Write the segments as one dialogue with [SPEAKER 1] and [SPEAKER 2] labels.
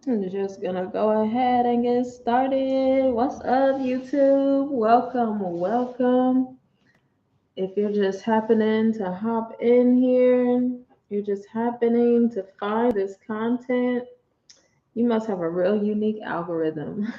[SPEAKER 1] I'm just gonna go ahead and get started. What's up, YouTube? Welcome. If you're just happening to hop in here, you're just happening to find this content, you must have a real unique algorithm.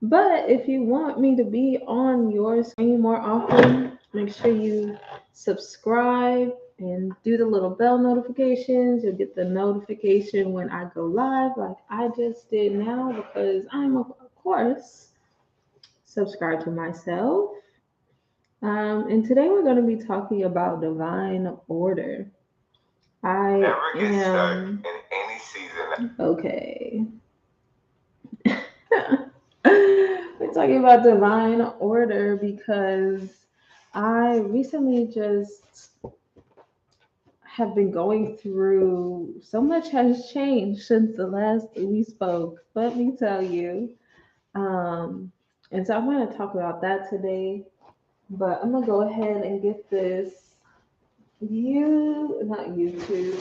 [SPEAKER 1] But if you want me to be on your screen more often, make sure you subscribe and do the little bell notifications. You'll get the notification when I go live, like I just did now, because I'm, of course, subscribed to myself. And today we're going to be talking about divine order. I Never get stuck am in any season. Okay. We're talking about divine order because I recently just have been going through so much has changed since the last we spoke. Let me tell you. Um, and so I'm going to talk about that today. But I'm gonna go ahead and get this not YouTube,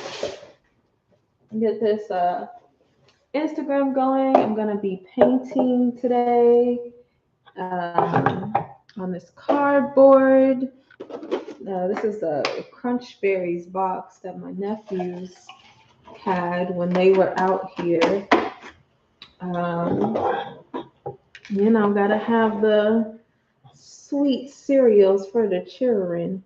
[SPEAKER 1] get this Instagram going. I'm gonna be painting today on this cardboard. This is a Crunch Berries box that my nephews had when they were out here. Um, gotta have the sweet cereals for the children.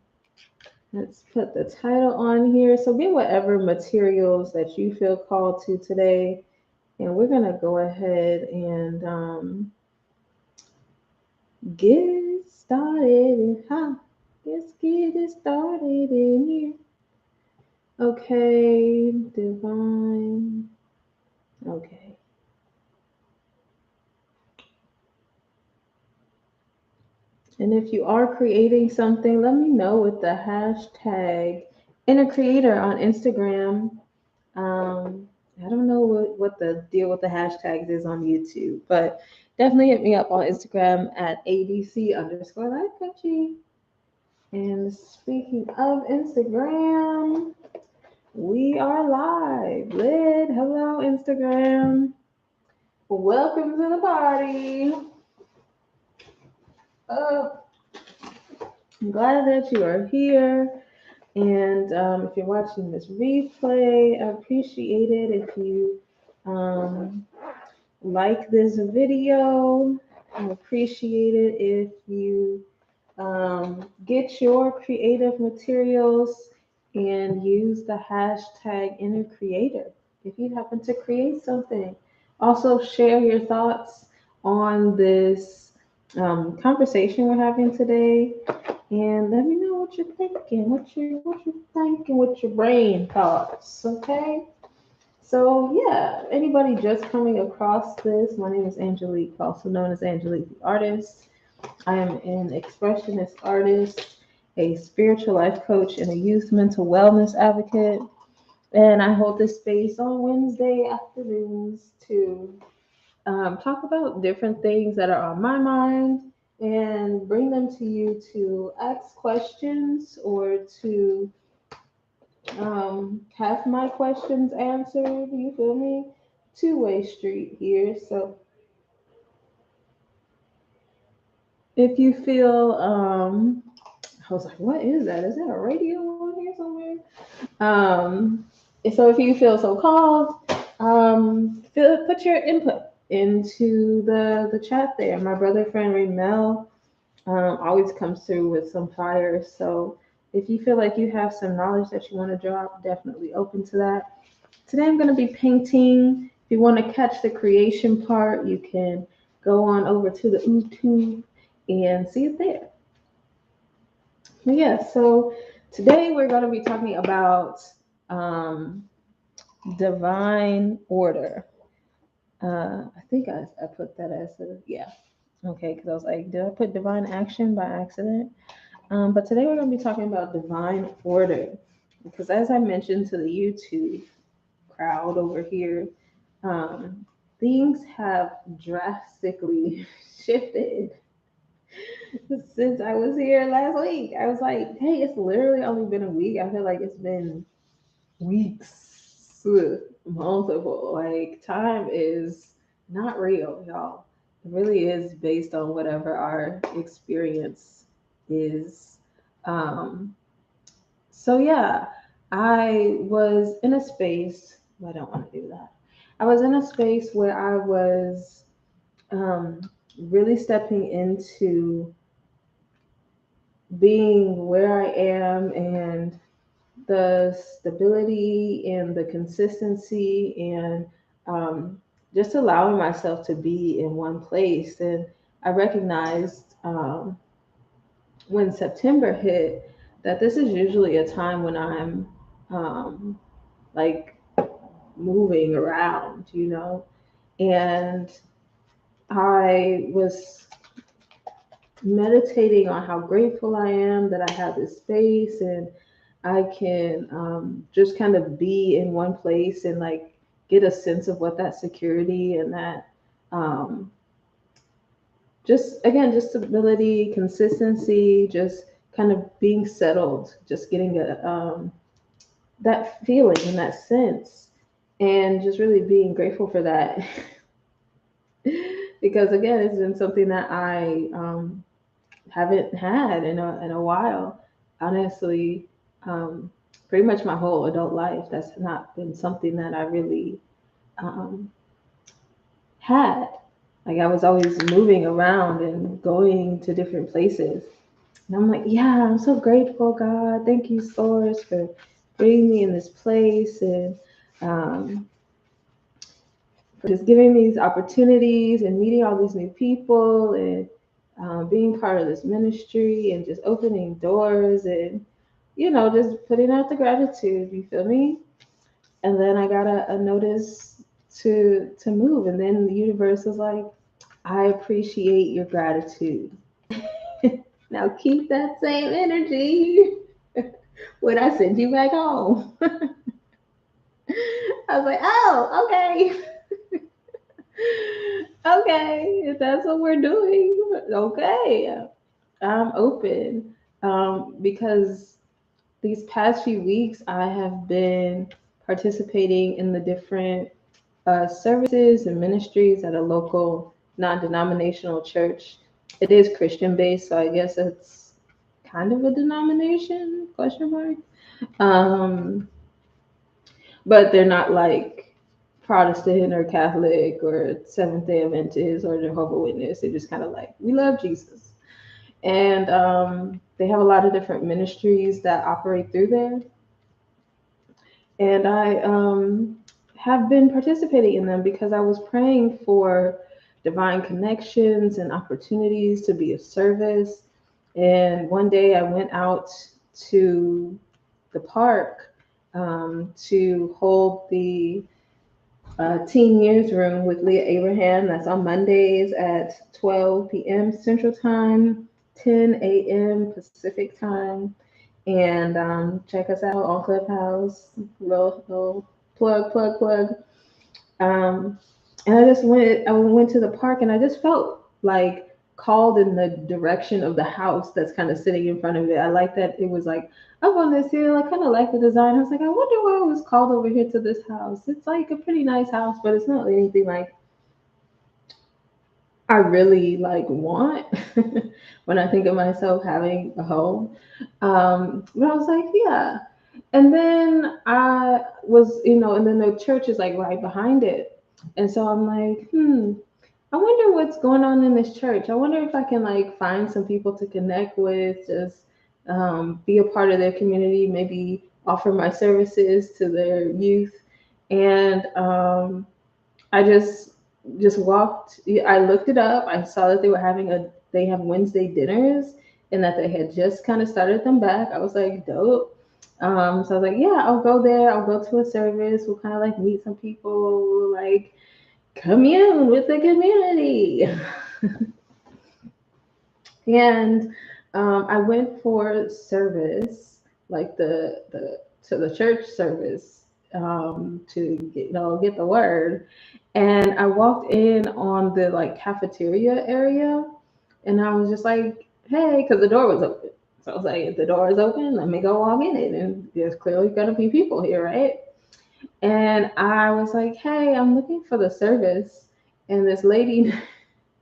[SPEAKER 1] Let's put the title on here. So get whatever materials that you feel called to today. And we're gonna go ahead and get started. Huh? Let's get it started in here. Okay, divine. Okay. And if you are creating something, let me know with the hashtag inner creator on Instagram. I don't know what the deal with the hashtags is on YouTube, but definitely hit me up on Instagram at ADC underscore life coaching. And speaking of Instagram, we are live. Lid, hello, Instagram. Welcome to the party. Oh, I'm glad that you are here. And if you're watching this replay, I appreciate it if you um, like this video. I appreciate it if you get your creative materials and use the hashtag inner creator if you happen to create something. Also, share your thoughts on this conversation we're having today, and let me know what you're thinking, what you're thinking, what your brain thoughts. Okay. So yeah, anybody just coming across this, my name is Anjulique, also known as Angelique the artist. I am an expressionist artist, a spiritual life coach, and a youth mental wellness advocate. And I hold this space on Wednesday afternoons to talk about different things that are on my mind and bring them to you to ask questions or to have my questions answered. You feel me? Two-way street here. So if you feel, I was like, what is that? Is that a radio on here somewhere? Um, so if you feel so called, put your input into the chat there. My brother friend Ramel always comes through with some fire. So if you feel like you have some knowledge that you want to drop, definitely open to that. Today I'm going to be painting. If you want to catch the creation part, you can go on over to the YouTube and see it there. But yeah, so today we're going to be talking about um, divine order. I think I put that as yeah. Okay, because I was like, did I put divine action by accident? But today we're going to be talking about divine order. Because as I mentioned to the YouTube crowd over here, um, things have drastically shifted since I was here last week. I was like, hey, it's literally only been a week. I feel like it's been weeks. multiple. Like time is not real, y'all. It really is based on whatever our experience is. Um, so yeah, I was in a space. Well, I don't want to do that. I was in a space where I was um, really stepping into being where I am and the stability and the consistency and um, just allowing myself to be in one place. And I recognized when September hit that this is usually a time when I'm um, like moving around, and I was meditating on how grateful I am that I have this space and I can just kind of be in one place and like get a sense of what that security and that um, just again, just stability, consistency, just kind of being settled, just getting that feeling and that sense, and just really being grateful for that. Because again, it's been something that I haven't had in a while. Honestly, um, pretty much my whole adult life, that's not been something that I really um, had. Like I was always moving around and going to different places. And I'm like, yeah, I'm so grateful, God. Thank you, Source, for bringing me in this place and um, for just giving me these opportunities and meeting all these new people and being part of this ministry and just opening doors and, just putting out the gratitude. You feel me? And then I got a notice to move. And then the universe was like, I appreciate your gratitude. Now keep that same energy when I send you back home. I was like, oh, okay. Okay, if that's what we're doing, okay. I'm open. Because these past few weeks I have been participating in the different services and ministries at a local non-denominational church. It is Christian based, so I guess it's kind of a denomination question mark. Um, but they're not like Protestant or Catholic or Seventh Day Adventist or Jehovah Witness. They're just kind of like we love Jesus, and they have a lot of different ministries that operate through there. And I have been participating in them because I was praying for divine connections and opportunities to be of service. And one day I went out to the park to hold the Teen Years Room with Leah Abraham. That's on Mondays at 12 p.m. Central Time, 10 a.m. Pacific Time. And check us out on Clubhouse. Little plug. Um, and I went to the park and I just felt like called in the direction of the house that's kind of sitting in front of it. I like that it was like up on this hill. I kind of like the design. I was like, I wonder why I was called over here to this house. It's like a pretty nice house, but it's not anything like I really like want when I think of myself having a home. But I was like, yeah. And then and then the church is like right behind it. And so I'm like, I wonder what's going on in this church. I wonder if I can like find some people to connect with, just be a part of their community, maybe offer my services to their youth. And I just walked. I looked it up. I saw that they have Wednesday dinners and that they had just kind of started them back. I was like, dope. So I was like, yeah, I'll go there. I'll go to a service. We'll kind of like meet some people, like commune with the community. And I went for service, like the to the church service, to get the word. And I walked in on the like cafeteria area, and I was just like, hey, because the door was open. So I was like, if the door is open, let me go walk in it, and there's clearly gonna be people here, right? And I was like, hey, I'm looking for the service. And this lady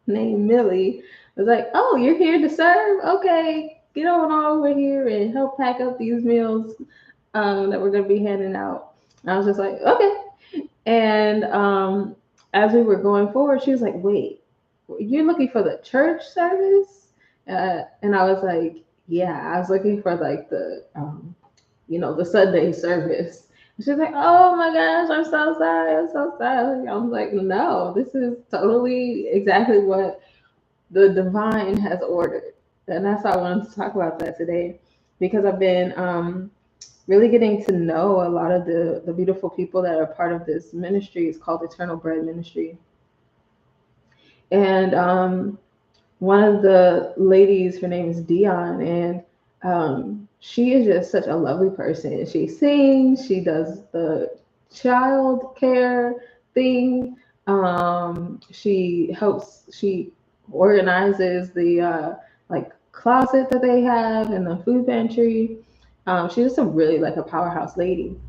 [SPEAKER 1] named Millie was like, oh, you're here to serve? Okay, get on over here and help pack up these meals that we're going to be handing out. And I was just like, okay. And as we were going forward, she was like, wait, you're looking for the church service? And I was like, yeah, I was looking for like the Sunday service. And she's like, oh my gosh, I'm so sorry. I'm so sorry. I was like, no, this is totally exactly what the divine has ordered. And that's why I wanted to talk about that today, because I've been really getting to know a lot of the beautiful people that are part of this ministry. It's called Eternal Bread Ministry. And one of the ladies, her name is Dion, and she is just such a lovely person. She sings, she does the child care thing. She organizes the like closet that they have in the food pantry. She's just a really like a powerhouse lady.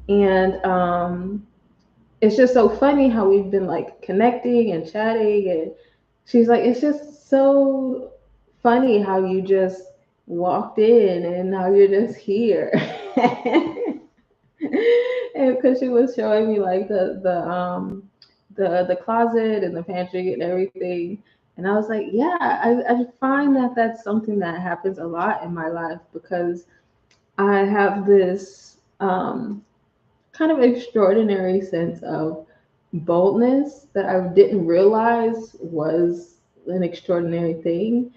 [SPEAKER 1] And it's just so funny how we've been like connecting and chatting, and she's like, it's just so funny how you just walked in and now you're just here. And because she was showing me like the closet and the pantry and everything, and I was like, yeah, I find that that's something that happens a lot in my life, because I have this kind of extraordinary sense of boldness that I didn't realize was an extraordinary thing.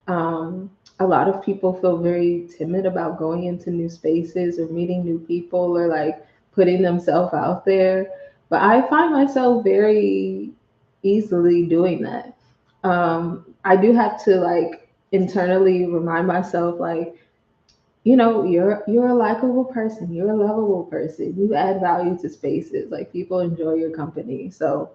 [SPEAKER 1] A lot of people feel very timid about going into new spaces or meeting new people or like putting themselves out there. But I find myself very easily doing that. I do have to like internally remind myself, like, you're a likable person, you're a lovable person, you add value to spaces, like people enjoy your company. So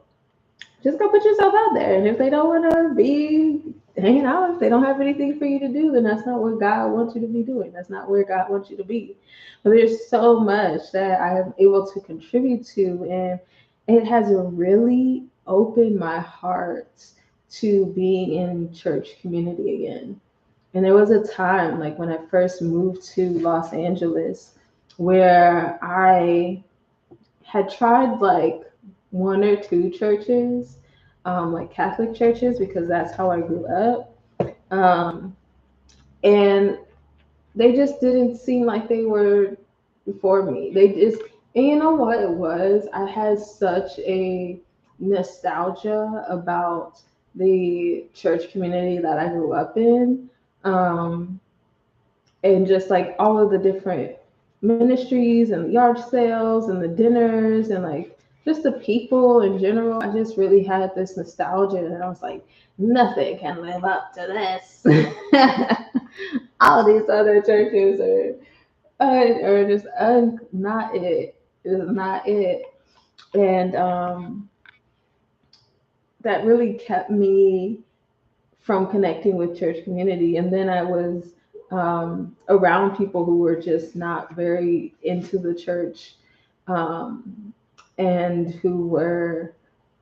[SPEAKER 1] just go put yourself out there, and if they don't want to be hanging out, if they don't have anything for you to do, then that's not what God wants you to be doing. That's not where God wants you to be. But there's so much that I am able to contribute to, and it has really opened my heart to being in church community again. And there was a time, like when I first moved to Los Angeles, where I had tried like one or two churches, like Catholic churches, because that's how I grew up. Um, and they just didn't seem like they were for me. And you know what it was? I had such a nostalgia about the church community that I grew up in. Um, and just like all of the different ministries and the yard sales and the dinners and like just the people in general. I just really had this nostalgia, and I was like, nothing can live up to this. All these other churches are just not it. Is not it. And that really kept me from connecting with church community. And then I was around people who were just not very into the church, um, and who were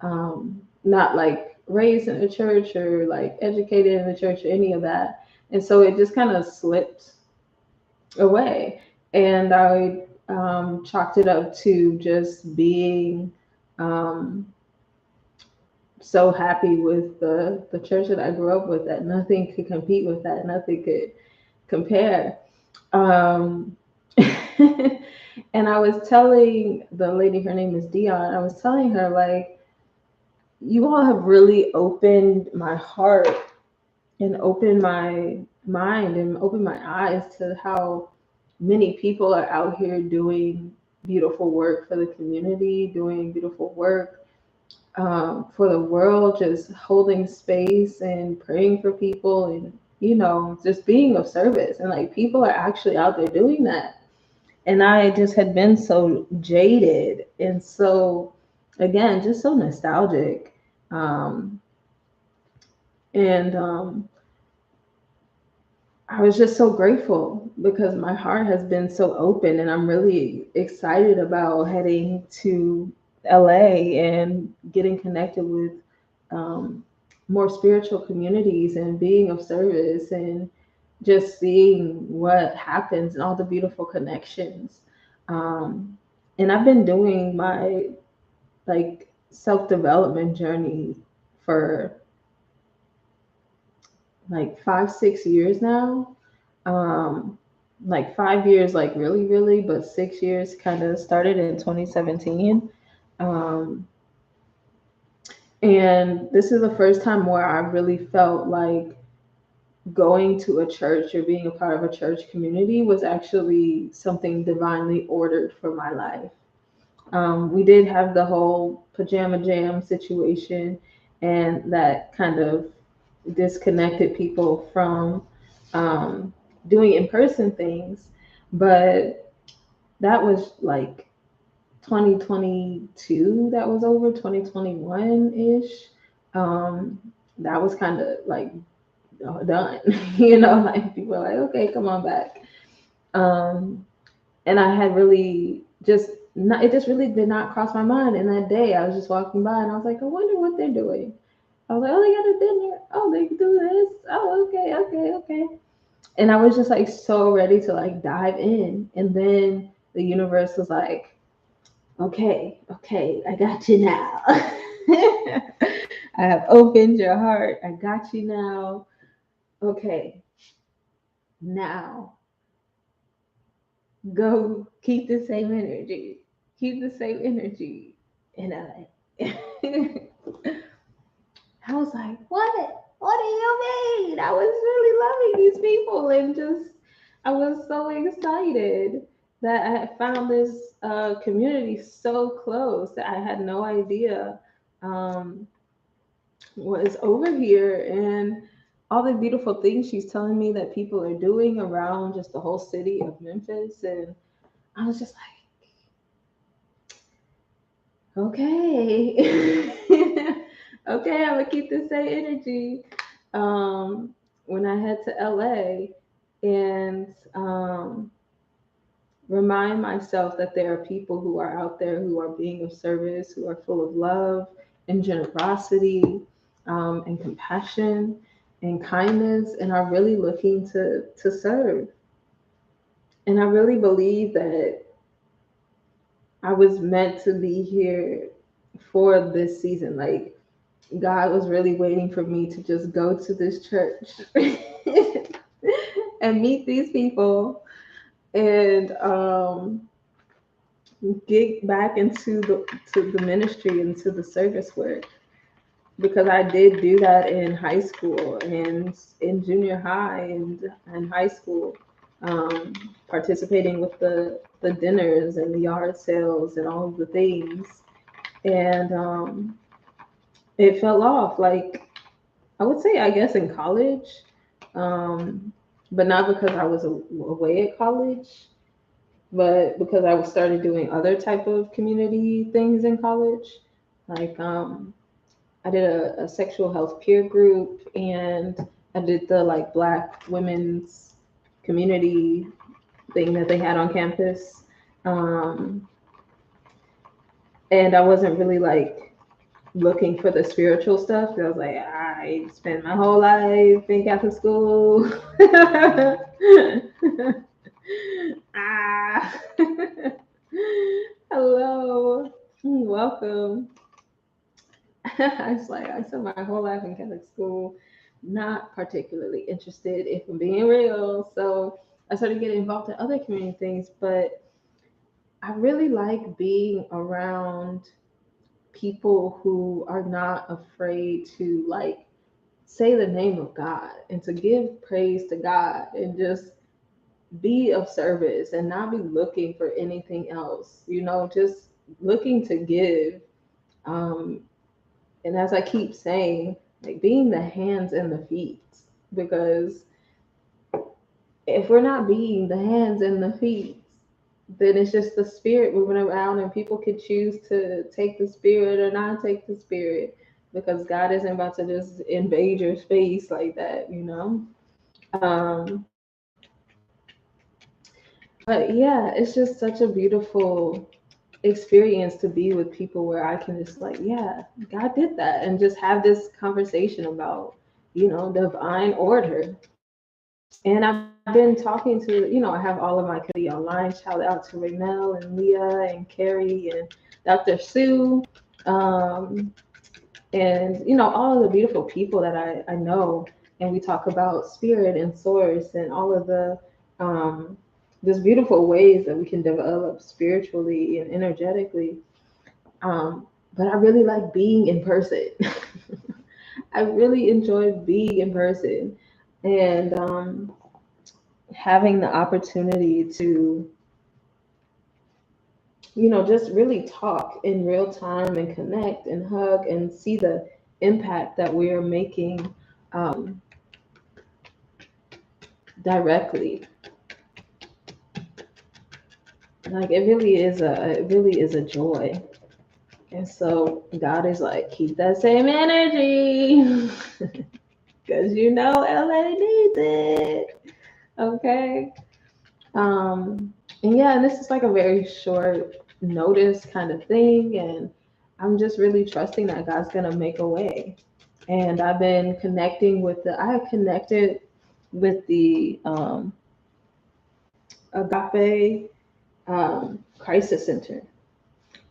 [SPEAKER 1] not like raised in the church or like educated in the church or any of that. And so it just kind of slipped away. And I chalked it up to just being um, so happy with the church that I grew up with, that nothing could compete with that, nothing could compare. Um, and I was telling the lady, her name is Dion, I was telling her, like, you all have really opened my heart and opened my mind and opened my eyes to how many people are out here doing beautiful work for the community, doing beautiful work for the world, just holding space and praying for people, and just being of service. And like people are actually out there doing that. And I just had been so jaded and so, again, just so nostalgic. Um, and I was just so grateful because my heart has been so open, and I'm really excited about heading to LA and getting connected with um, more spiritual communities and being of service and just seeing what happens and all the beautiful connections. Um, and I've been doing my like self development journey for like 5, 6 years now. Um, like 5 years, like really, really, but 6 years kind of started in 2017. Um, and this is the first time where I really felt like going to a church or being a part of a church community was actually something divinely ordered for my life. We did have the whole pajama jam situation, and that kind of disconnected people from um, doing in person things. But that was like 2022, that was over 2021 ish. Um, that was kind of like done, like people are like, okay, come on back. Um, and I had really just not, it just really did not cross my mind. And that day I was just walking by and I was like, I wonder what they're doing. I was like, oh, they got a dinner. Oh, they do this. Oh, okay, okay, okay. And I was just like so ready to like dive in. And then the universe was like, okay, okay, I got you now. I have opened your heart. I got you now. Okay, now go keep the same energy. Keep the same energy. And I was like, what? What do you mean? I was really loving these people and just, I was so excited that I had found this community so close that I had no idea um, was over here, and all the beautiful things she's telling me that people are doing around just the whole city of Memphis. And I was just like, okay. Okay, I'm gonna keep the same energy. When I head to LA and remind myself that there are people who are out there who are being of service, who are full of love and generosity, and compassion and kindness, and are really looking to serve. And I really believe that I was meant to be here for this season. Like, God was really waiting for me to just go to this church and meet these people and get back into the ministry, into the service work, because I did do that in high school and in junior high and high school, participating with the dinners and the yard sales and all of the things. And it fell off. Like, I would say, I guess, in college, um, but not because I was away at college, but because I started doing other type of community things in college. Like, I did a sexual health peer group, and I did the like Black women's community thing that they had on campus. Um, and I wasn't really like looking for the spiritual stuff. I was like, I spent my whole life in Catholic school. Ah, hello, welcome. I was like, I spent my whole life in Catholic school, not particularly interested, if I'm being real. So I started getting involved in other community things, but I really like being around people who are not afraid to like say the name of God and to give praise to God and just be of service and not be looking for anything else, just looking to give. Um, and as I keep saying, like being the hands and the feet, because if we're not being the hands and the feet, then it's just the spirit moving around, and people could choose to take the spirit or not take the spirit, because God isn't about to just invade your space like that. But yeah, it's just such a beautiful experience to be with people where I can just like, yeah, God did that, and just have this conversation about, divine order. And I've been talking to, I have all of my community online. Shout out to Raynell and Leah and Carrie and Dr. Sue, um, and all of the beautiful people that I know. And we talk about spirit and source and all of the just beautiful ways that we can develop spiritually and energetically. But I really like being in person. I really enjoy being in person, and having the opportunity to, just really talk in real time and connect and hug and see the impact that we are making, um, directly. Like it really is a joy. And so God is like, keep that same energy because LA needs it. Okay. And yeah, and this is like a very short notice kind of thing. And I'm just really trusting that God's going to make a way. And I've been I have connected with the Agape Crisis Center.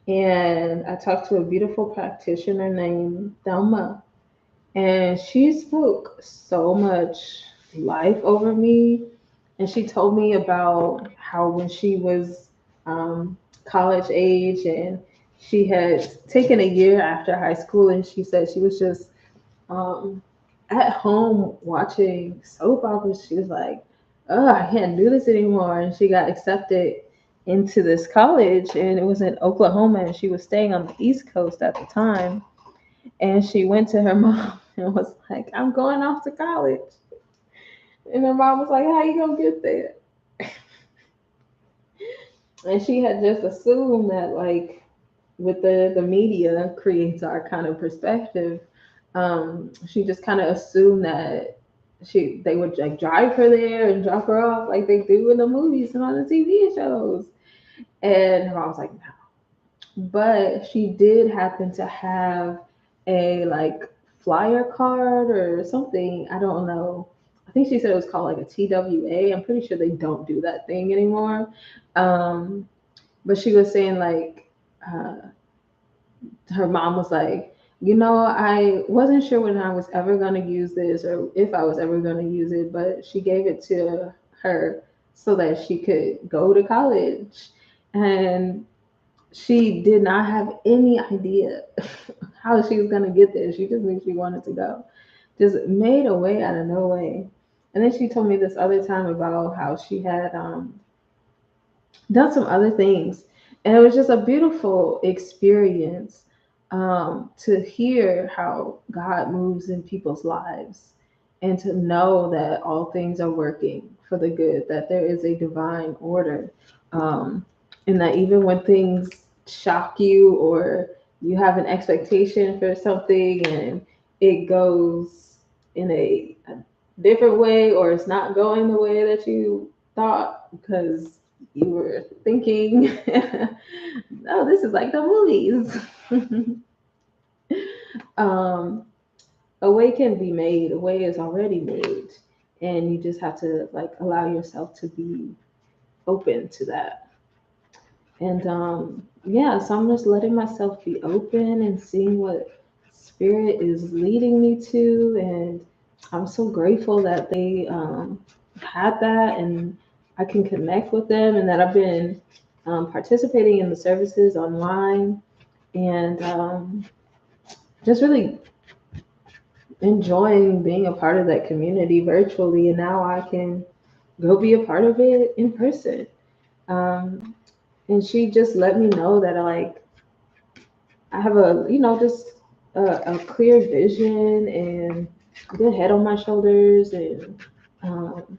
[SPEAKER 1] And I talked to a beautiful practitioner named Thelma. And she spoke so much life over me. And she told me about how when she was college age and she had taken a year after high school, and she said she was just um, at home watching soap operas. She was like, oh, I can't do this anymore. And she got accepted into this college, and it was in Oklahoma, and she was staying on the East Coast at the time. And she went to her mom and was like, I'm going off to college. And her mom was like, how you gonna get there? And she had just assumed that, like, with the media creates our kind of perspective. She just kind of assumed that they would like drive her there and drop her off like they do in the movies and on the TV shows. And her mom was like, no. But she did happen to have a like flyer card or something. I don't know. I think she said it was called like a TWA. I'm pretty sure they don't do that thing anymore. Um, but she was saying like, uh, her mom was like, I wasn't sure when I was ever going to use this or if I was ever going to use it, but she gave it to her so that she could go to college. And she did not have any idea how she was going to get there. She just knew she wanted to go. Just made a way out of no way. And then she told me this other time about how she had done some other things. And it was just a beautiful experience, to hear how God moves in people's lives and to know that all things are working for the good, that there is a divine order. And that even when things shock you or you have an expectation for something and it goes in a different way or it's not going the way that you thought because you were thinking, oh, this is like the movies. um, a way can be made, a way is already made, and you just have to like allow yourself to be open to that. And yeah, so I'm just letting myself be open and seeing what spirit is leading me to. And I'm so grateful that they had that and I can connect with them, and that I've been participating in the services online, and just really enjoying being a part of that community virtually. And now I can go be a part of it in person. Um, and she just let me know that I have just a clear vision and a good head on my shoulders, and um,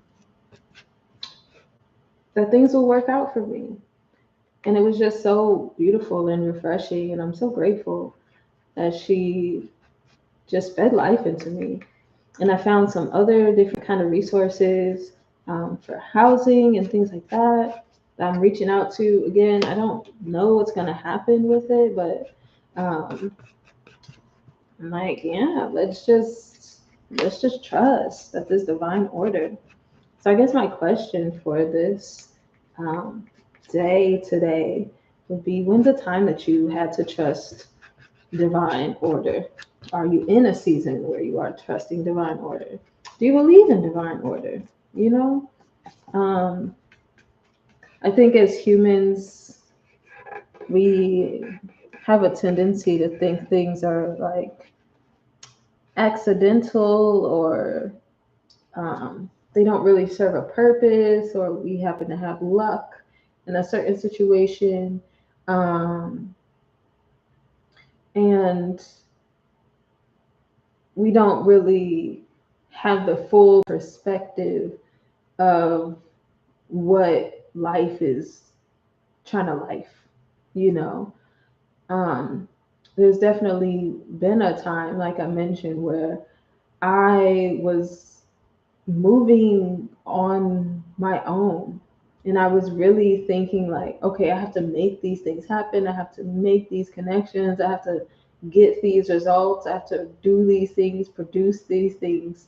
[SPEAKER 1] that things will work out for me. And it was just so beautiful and refreshing, and I'm so grateful that she just fed life into me. And I found some other different kind of resources, for housing and things like that. that I'm reaching out to. Again, I don't know what's gonna happen with it, but I'm like, yeah, let's just trust that this divine order. So I guess my question for this um, day today would be, when's the time that you had to trust divine order? Are you in a season where you are trusting divine order? Do you believe in divine order? You know, um, I think as humans, we have a tendency to think things are like accidental, or they don't really serve a purpose, or we happen to have luck in a certain situation. Um, and we don't really have the full perspective of what life is trying to life, you know. Um, there's definitely been a time, like I mentioned, where I was moving on my own. And I was really thinking, like, okay, I have to make these things happen. I have to make these connections. I have to get these results. I have to do these things, produce these things.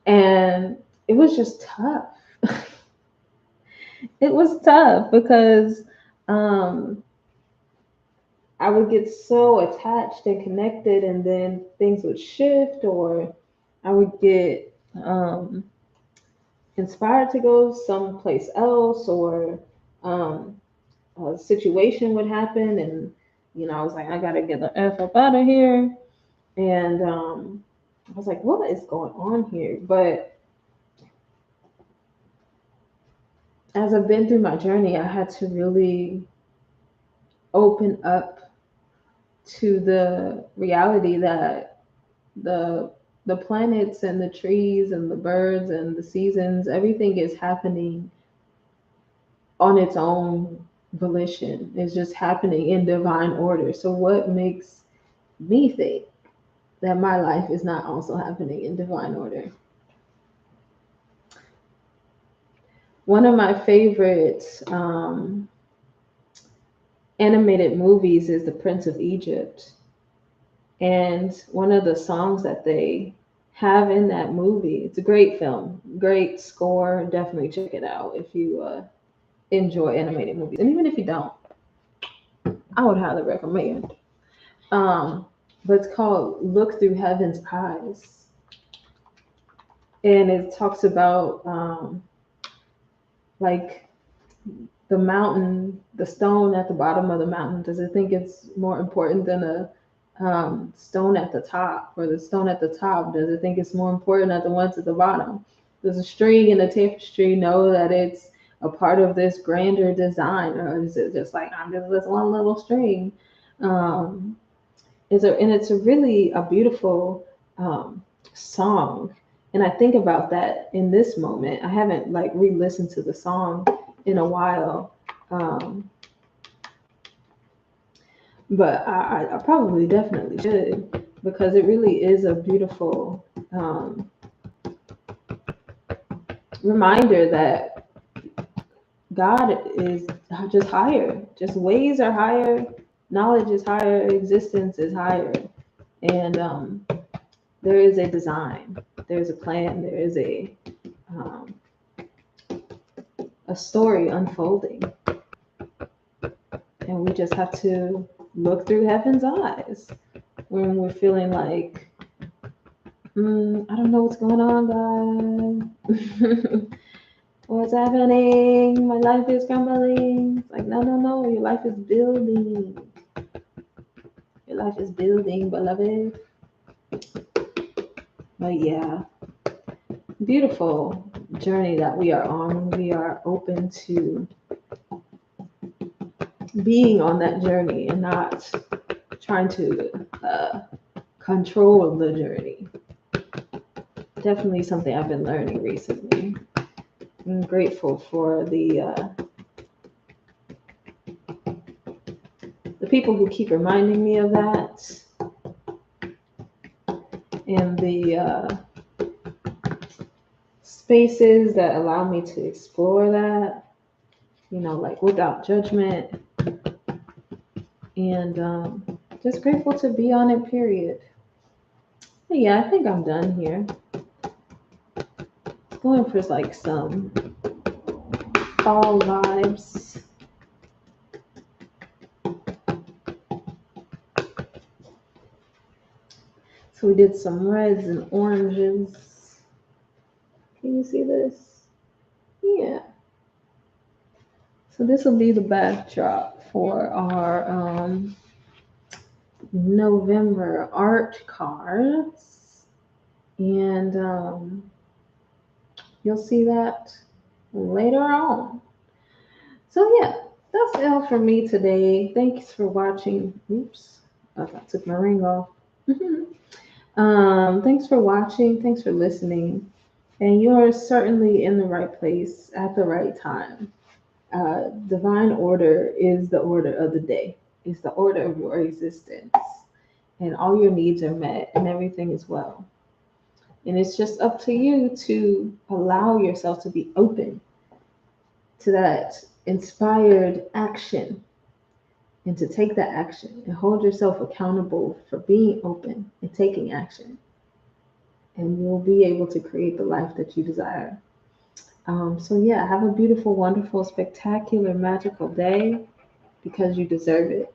[SPEAKER 1] And it was just tough. It was tough because um, I would get so attached and connected, and then things would shift, or I would get inspired to go someplace else, or um, a situation would happen, and I was like, I gotta get the f up out of here, and I was like, what is going on here? But as I've been through my journey, I had to really open up to the reality that the planets and the trees and the birds and the seasons, everything is happening on its own volition. It's just happening in divine order. So what makes me think that my life is not also happening in divine order? One of my favorite animated movies is The Prince of Egypt. And one of the songs that they have in that movie, it's a great film, great score. Definitely check it out if you enjoy animated movies. And even if you don't, I would highly recommend. Um, but it's called Look Through Heaven's Eyes. And it talks about like the mountain, the stone at the bottom of the mountain. Does it think it's more important than a stone at the top? Or the stone at the top, does it think it's more important than the ones at the bottom? Does a string in a tapestry know that it's a part of this grander design, or is it just like, I'm just this one little string? Um, it's a really a beautiful song, and I think about that in this moment. I haven't like re-listened to the song in a while, um, but I probably definitely should, because it really is a beautiful reminder that God is just higher, just ways are higher, knowledge is higher, existence is higher, and there is a design, there's a plan, there is um, a story unfolding, and we just have to look through heaven's eyes when we're feeling like, I don't know what's going on, God. What's happening? My life is crumbling. It's like, no, no, no. Your life is building. Your life is building, beloved. But yeah, beautiful journey that we are on. We are open to being on that journey and not trying to control the journey. Definitely something I've been learning recently. I'm grateful for the people who keep reminding me of that, and the spaces that allow me to explore that. like without judgment, and just grateful to be on it, period. But yeah, I think I'm done here. Going for like some fall vibes. So we did some reds and oranges. Can you see this? Yeah. So this will be the backdrop for our November art cards. And you'll see that later on. So yeah, that's all for me today. Thanks for watching. Oops, I took my ring off. Thanks for watching. Thanks for listening. And you are certainly in the right place at the right time. Divine order is the order of the day. It's the order of your existence. And all your needs are met and everything is well. And it's just up to you to allow yourself to be open to that inspired action and to take that action and hold yourself accountable for being open and taking action. And you'll be able to create the life that you desire. So, yeah, have a beautiful, wonderful, spectacular, magical day because you deserve it,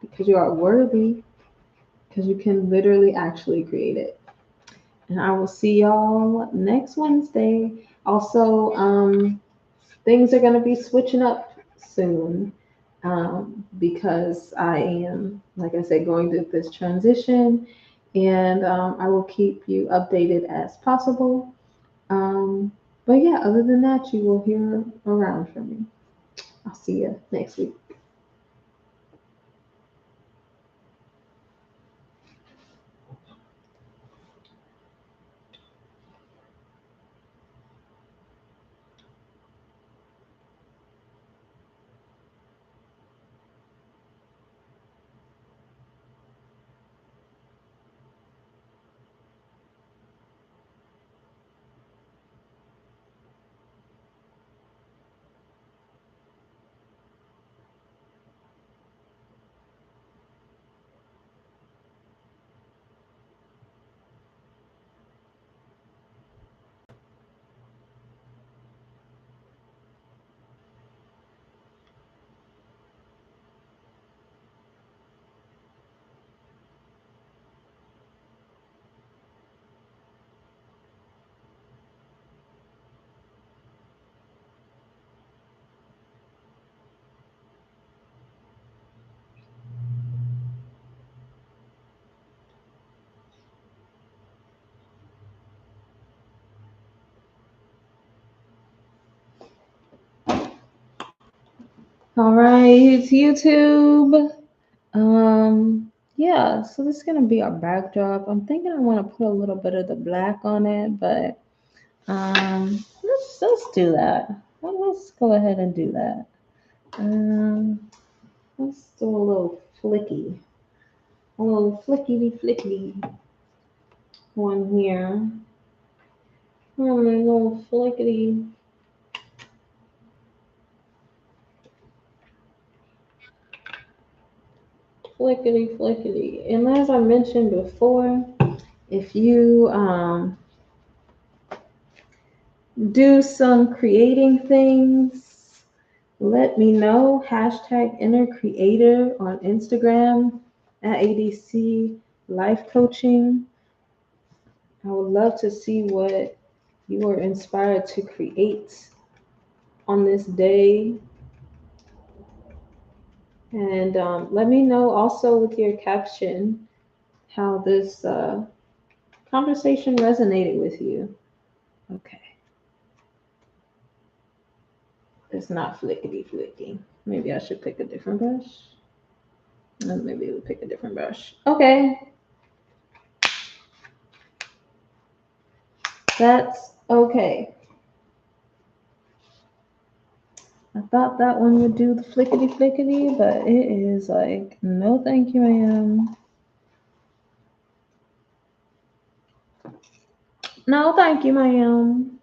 [SPEAKER 1] because you are worthy, because you can literally actually create it. And I will see y'all next Wednesday. Also, things are going to be switching up soon because I am, like I said, going through this transition, and I will keep you updated as possible. But yeah, other than that, you will hear around from me. I'll see you next week. All right, it's YouTube. Yeah, so this is gonna be our backdrop. I'm thinking I want to put a little bit of the black on it, but let's do that. Let's go ahead and do that. Let's do a little a little flickety one here. A little flickety. And as I mentioned before, if you do some creating things, let me know. Hashtag inner creator on Instagram at ADC Life Coaching. I would love to see what you are inspired to create on this day. And let me know also with your caption how this conversation resonated with you. Okay. It's not flicky. Maybe I should pick a different brush. Maybe we'll pick a different brush. Okay. That's okay. I thought that one would do the flickety, but it is like, no thank you, ma'am. No, thank you, ma'am.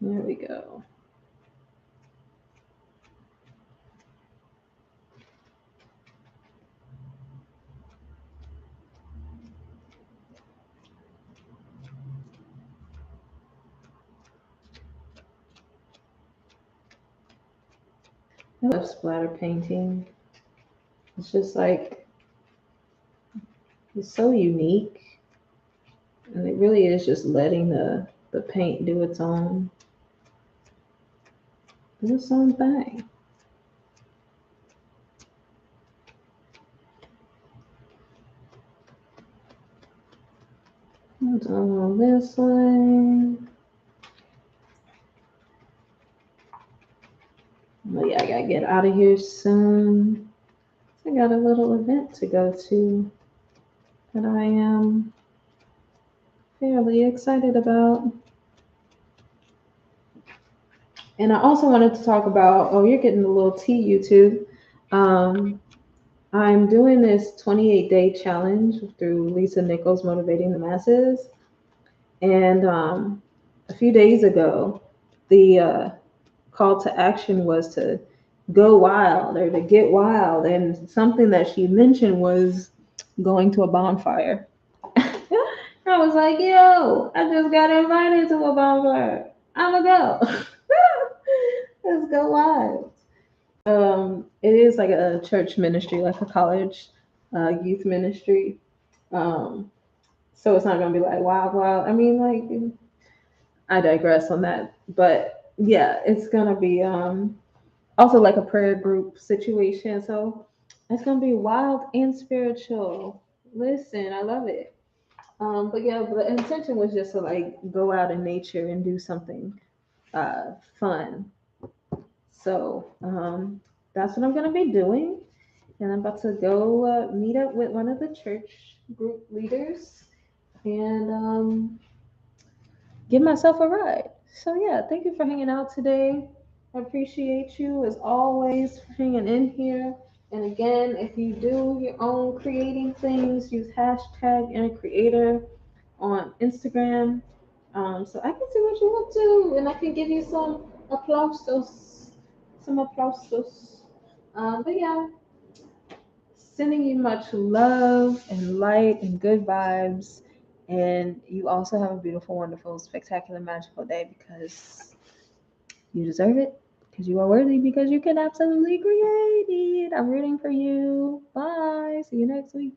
[SPEAKER 1] There we go. I love splatter painting. It's just like, it's so unique. And it really is just letting the paint do its own thing. What's on this one? Oh yeah, I gotta get out of here soon. I got a little event to go to that I am fairly excited about. And I also wanted to talk about, oh, you're getting a little tea, YouTube. Um, I'm doing this 28-day challenge through Lisa Nichols, Motivating the Masses. And a few days ago, the call to action was to go wild or to get wild. And something that she mentioned was going to a bonfire. I was like, yo, I just got invited to a bonfire. I'ma go. Let's go wild. It is like a church ministry, like a college youth ministry. Um, so it's not gonna be like wild, wild. I mean, like, I digress on that, but yeah, it's gonna be also like a prayer group situation. So it's gonna be wild and spiritual. Listen, I love it. But yeah, the intention was just to like go out in nature and do something fun. So that's what I'm gonna be doing, and I'm about to go meet up with one of the church group leaders and give myself a ride. So yeah, thank you for hanging out today. I appreciate you as always for hanging in here. And again, if you do your own creating things, use hashtag inner creator on Instagram. So I can see what you want to, and I can give you some applausos, some applausos. But yeah, sending you much love and light and good vibes. And you also have a beautiful, wonderful, spectacular, magical day because you deserve it, because you are worthy, because you can absolutely create it. I'm rooting for you. Bye. See you next week.